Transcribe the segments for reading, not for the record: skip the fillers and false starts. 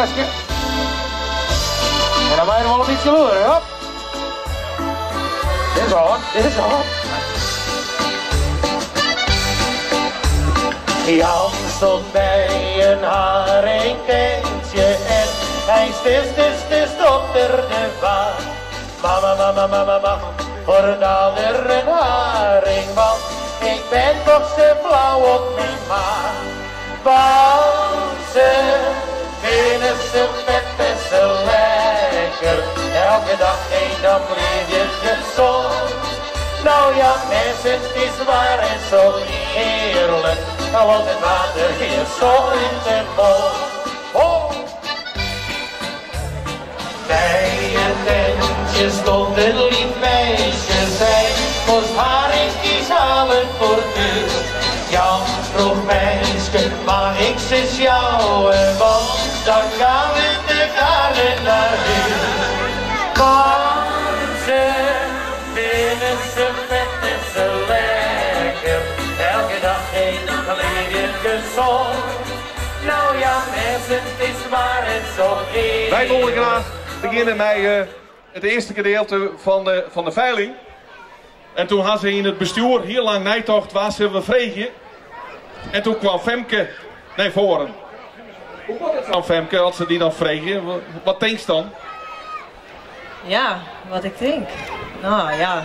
En dan ben je wel een beetje loeren, hop. Dit is hard, dit is hard. Jan stond bij een haringkentje en hij stist op de vaart. Mama, voor nou weer een haring, want ik ben toch zo blauw op mijn maag. Want ze vinden ze vet en ze lekker, elke dag eet dan blijf je gezond. Nou ja mensen, het is waar en zo heerlijk, nou wordt het water hier zo in de mond. Oh. Bij een tentje stond een lief meisje, zij moest haringkies halen voor duur. Jan vroeg meisje, mag ik ze sjouwen, want dan gaan we de garden naar huur. Ze vinden ze vet en ze lekker, elke dag eet je gezond. Nou ja mensen, het is waar en zo heerlijk. Wij willen graag beginnen met het eerste gedeelte van de veiling. En toen hadden ze in het bestuur heel lang nijtocht, waar ze we vregen. En toen kwam Femke naar voren. Hoe was het dan, Femke, als ze die dan vregen? Wat denk je dan? Ja, wat ik denk? Nou ja,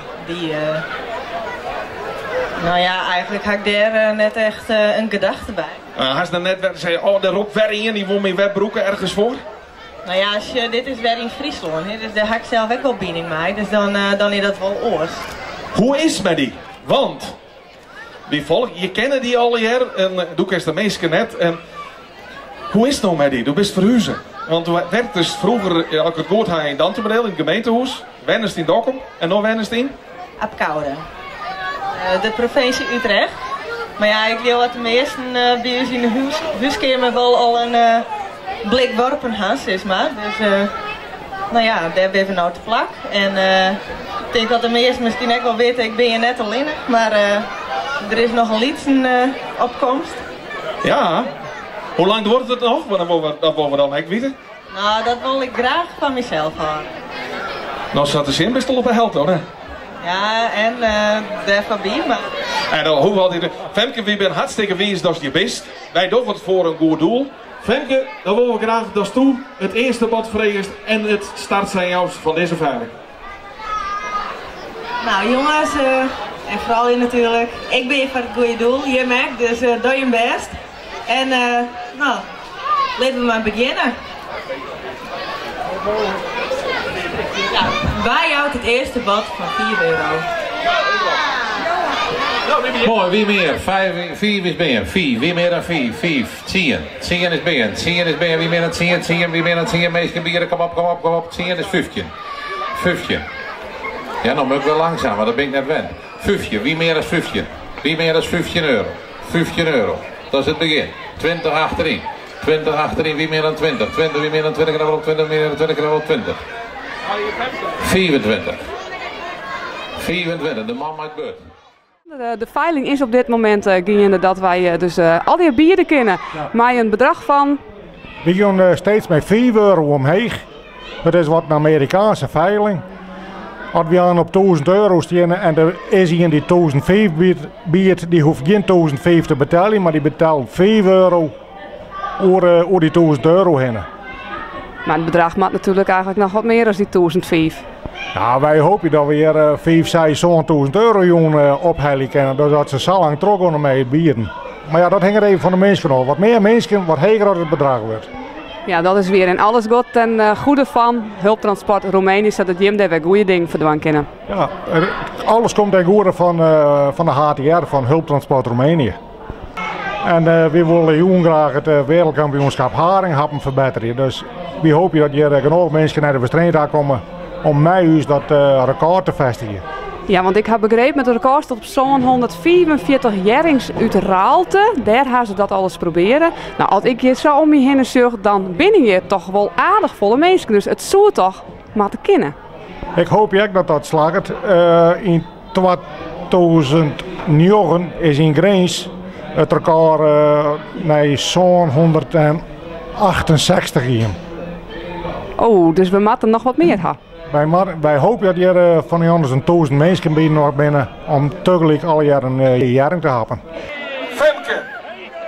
nou ja, eigenlijk had ik daar net echt een gedachte bij. Had ze net zei, oh, de Rob Werringen, die won mijn webbroeken ergens voor? Nou ja, dit is weer in Friesland, hè, dus daar heb ik zelf ook wel binding mee, dus dan is dat wel oors. Hoe is het met die? Want die volk, je kent die al hier en doe ik de meeste net. En hoe is het nou met die? Du bent verhuizen. Want toen werd dus vroeger, als ik het goed had, in Dantebreel, in het gemeentehuis. Wennest in Dokkum en nog wennest in? Apkoude. De provincie Utrecht. Maar ja, ik wil dat de meesten bij ons in de huiskamer wel al een blik worpen had, zeg maar. Dus nou ja, daar ben we nou te plak. En ik denk dat de meesten misschien ook wel weten, ik ben je net alleen. Maar er is nog een liedje opkomst. Ja. Hoe lang wordt het nog? Want dat willen we dan echt weten. Nou, dat wil ik graag van mezelf houden. Nou zat de zin best wel op een held hoor, hè? Ja, en daar van bij, maar... En dan hoe had hij Femke, wie bent hartstikke wies dat je best. Wij doen het voor een goed doel. Femke, dan willen we graag dat toe het eerste bad vreest en het startsignaal van deze veiling. Nou jongens, en vooral je natuurlijk, ik ben hier voor het goede doel, je merkt, dus doe je best. En nou, laten we maar beginnen. Ja, wij houdt het eerste bad van €4. Mooi, wie meer? 4 is meer. 4, wie meer dan 4? 5, 10. 10 is meer. 10 is meer, wie meer dan 10? 10, wie meer dan 10? Meestal bieren, kom op. 10 is 15. 15. Ja, dan moet ik wel langzaam, maar dat ben ik net wend. 15, wie meer dan 15? Wie meer dan €15? €15. Dat is het begin. 20 achterin. 20 achterin, wie meer dan 20? 20, wie meer dan 20? En dan wel 20, meer dan 20 en dan wel 20. 24. 24, de man maakt beurt. De veiling is op dit moment gaande dat wij dus al die bieren kennen. Maar een bedrag van... We gaan steeds met €4 omheen. Dat is wat een Amerikaanse veiling. Als we aan op €1000 steken en er is iemand die 1005 biedt, die hoeft geen 1005 te betalen, maar die betaalt €4 over die €1000 heen. Maar het bedrag maakt natuurlijk eigenlijk nog wat meer dan die 1005. Ja, wij hopen dat we hier 5, 6, €1000 ophalen kunnen, dus dat ze zo lang trokken mee bieden. Maar ja, dat hangt even van de mensen af. Wat meer mensen, wat hoger het bedrag wordt. Ja, dat is weer en alles goed ten goede van Hulptransport Roemenië, zodat Jim daar weer goede dingen verdwan kunnen. Ja, alles komt ten goede van de HTR, van Hulptransport Roemenië. En we willen heel graag het wereldkampioenschap haringhappen verbeteren. Dus we hopen dat hier genoeg mensen naar de wedstrijd komen om mij dat record te vestigen. Ja, want ik heb begrepen met de record staat op zo'n 144 jarings uit Raalte. Daar gaan ze dat alles proberen. Nou, als ik hier zo om je heen zeg, dan binnen je toch wel aardig volle mensen. Dus het zou toch maar te kennen. Ik hoop ook dat dat slaagt. In 2009 is in Grains het record naar zo'n 168 hier. Oh, dus we moeten nog wat meer hebben. Wij hopen dat hier van ons een 1000 mensen binnen om tegelijk alle jaren een jaring te hebben. Femke,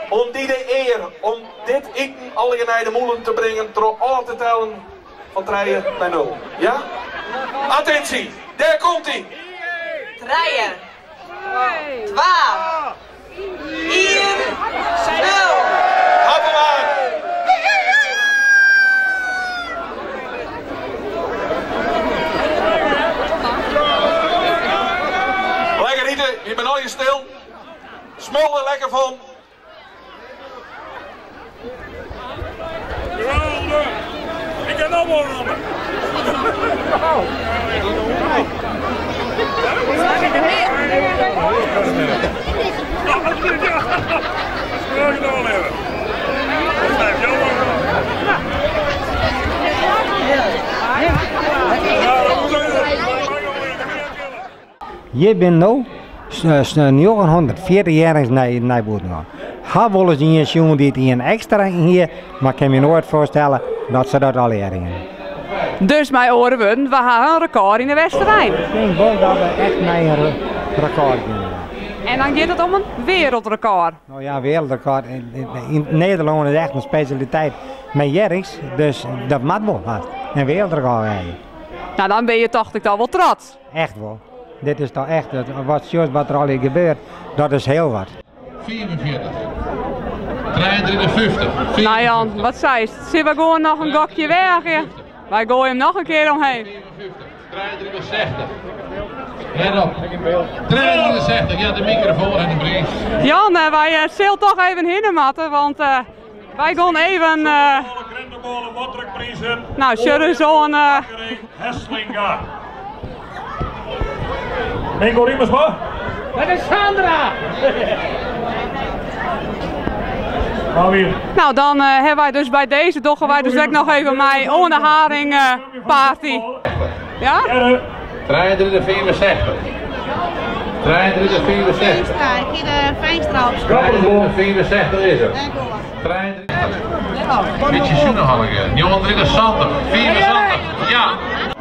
om die de eer om dit eten alle naar de moelen te brengen door alle te tellen van 3 naar 0. Ja? Attentie, daar komt hij. 3, 2, 1, 0. Happen maar. Lekker eten, je bent al je stil. Smol er lekker van. Ik heb nog wel rommel. Je bent nu 940 jaar naar boven gaan. Ga wel eens een jongen die het een extra hier, maar ik kan me nooit voorstellen dat ze dat al leren. Dus mijn oren we gaan een record in de Westerrijn. Ik denk wel dat we echt naar een record gaan. En dan gaat het om een wereldrecord. Nou ja, wereldrecord. In Nederland is echt een specialiteit met jerrings, dus dat moet wel vast. Een wereldrecord rijden. Nou, dan ben je toch al wel trots. Echt wel. Dit is toch echt, wat er al hier gebeurt, dat is heel wat. 44. 53. Nou Jan, wat zei je? Zullen we gewoon nog een gokje weg? Ja? Wij gooien hem nog een keer omheen. 63. Let op. 63, ja de microfoon en de brief. Jan, wij zullen toch even hinmatten, want wij gaan even... nou, zullen zo'n... Hesslinga. Mingo Riemers, wat? Dat is Sandra! Nou, dan hebben wij dus bij deze doggen wij dus ook nog even mijn onderharing party. Ja? 63, 64. 63, 64. Fijnstra op 63, 64 is het. 33. Beetje Sjoenenhallige. Johan 63, 64. Ja.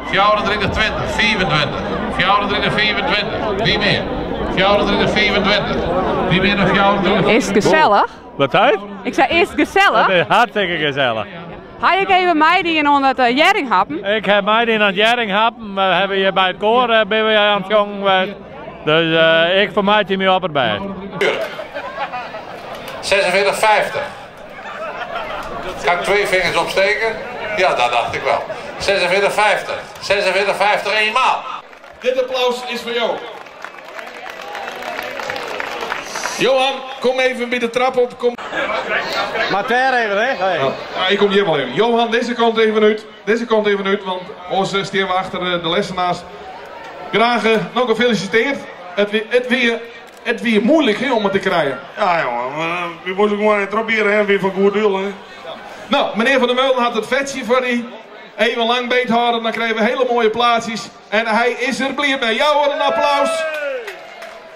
34, 20, 24. 34, 24. Wie meer? 34, 24. Wie meer dan 34? Is het gezellig? Wat uit? Ik zei, is het gezellig? Dat is hartstikke gezellig. Ga ik even mij die in onder het jering happen? Ik heb mij die aan het jering happen. We hebben hier bij het koor ben we aan het jongen. Dus ik vermijd je me op erbij. 46, 50. Kan ik 2 vingers opsteken? Ja, dat dacht ik wel. 46, 50. 46, 50 eenmaal. Dit applaus is voor jou. Johan, kom even bij de trap op. Kom. Maar ter even, hè? Hey. Ja, ik kom hier wel even. Johan, deze kant even uit. Deze kant even uit, want ons staan we achter de lessenaars. Graag nog gefeliciteerd. Het weer moeilijk hè, om het te krijgen. Ja jongen, we moeten gewoon proberen weer van goed doel. Hè. Nou, meneer Van der Meulen had het vetje voor die. Even lang beet houden, dan krijgen we hele mooie plaatsjes. En hij is er blij mee. Jou een applaus.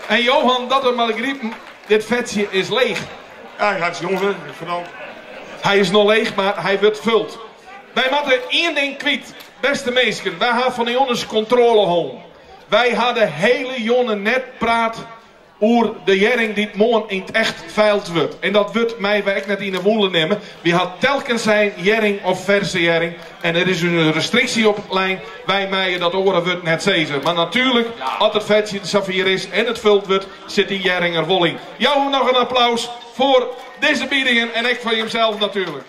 En Johan, dat er maar griepen, dit vetje is leeg. Ja, ik had het jongen, verdomd. Hij is nog leeg, maar hij wordt vult. Wij moeten één ding kwijt, beste mensen. Wij hadden van de jongens controle home. Wij hadden hele jongen net praat over de jering die het morgen in het echt veild wordt. En dat wordt mij werk net in de woelen nemen. We had telkens zijn jering of verse jering. En er is een restrictie op het lijn. Wij meien dat oren wordt net zezen. Maar natuurlijk, als het vetje de saffier is en het vult wordt, zit die jering er vol in. Jou nog een applaus voor deze biedingen en ik van jezelf natuurlijk.